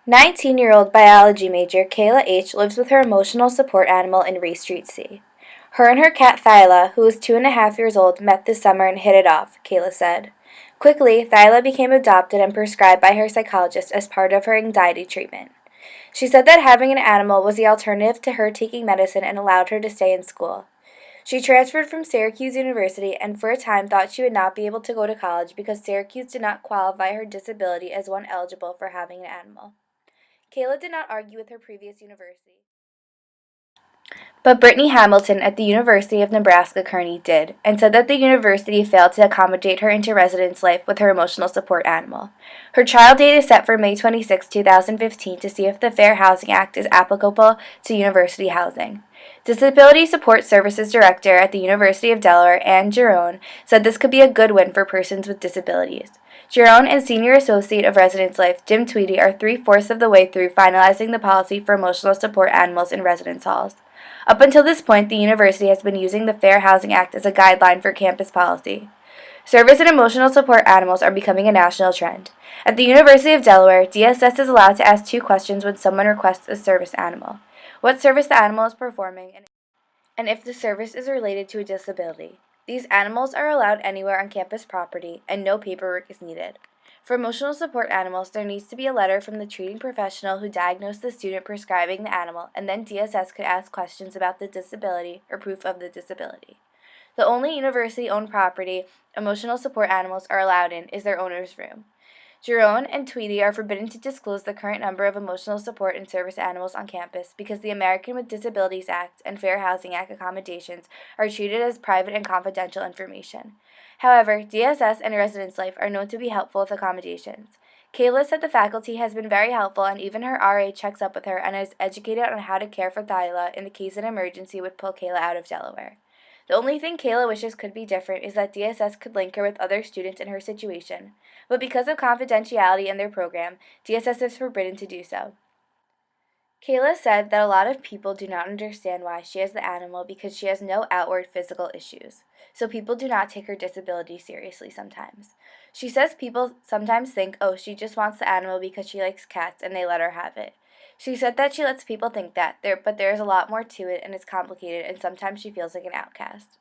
19-year-old biology major Kayla H. lives with her emotional support animal in Ray Street C. Her and her cat Thyla, who is 2.5 years old, met this summer and hit it off, Kayla said. Quickly, Thyla became adopted and prescribed by her psychologist as part of her anxiety treatment. She said that having an animal was the alternative to her taking medicine and allowed her to stay in school. She transferred from Syracuse University and for a time thought she would not be able to go to college because Syracuse did not qualify her disability as one eligible for having an animal. Kayla did not argue with her previous university. But Brittany Hamilton at the University of Nebraska-Kearney did, and said that the university failed to accommodate her into residence life with her emotional support animal. Her trial date is set for May 26, 2015 to see if the Fair Housing Act is applicable to university housing. Disability Support Services Director at the University of Delaware, Ann Giron, said this could be a good win for persons with disabilities. Giron and Senior Associate of Residence Life, Jim Tweedy, are 3/4 of the way through finalizing the policy for emotional support animals in residence halls. Up until this point, the university has been using the Fair Housing Act as a guideline for campus policy. Service and emotional support animals are becoming a national trend. At the University of Delaware, DSS is allowed to ask 2 questions when someone requests a service animal: what service the animal is performing, and if the service is related to a disability. These animals are allowed anywhere on campus property, and no paperwork is needed. For emotional support animals, there needs to be a letter from the treating professional who diagnosed the student prescribing the animal, and then DSS could ask questions about the disability or proof of the disability. The only university-owned property emotional support animals are allowed in is their owner's room. Giron and Tweedy are forbidden to disclose the current number of emotional support and service animals on campus because the American with Disabilities Act and Fair Housing Act accommodations are treated as private and confidential information. However, DSS and Residence Life are known to be helpful with accommodations. Kayla said the faculty has been very helpful and even her RA checks up with her and is educated on how to care for Thyla in the case an emergency would pull Kayla out of Delaware. The only thing Kayla wishes could be different is that DSS could link her with other students in her situation, but because of confidentiality in their program, DSS is forbidden to do so. Kayla said that a lot of people do not understand why she has the animal because she has no outward physical issues, so people do not take her disability seriously sometimes. She says people sometimes think, oh, she just wants the animal because she likes cats and they let her have it. She said that she lets people think that, but there is a lot more to it and it's complicated and sometimes she feels like an outcast.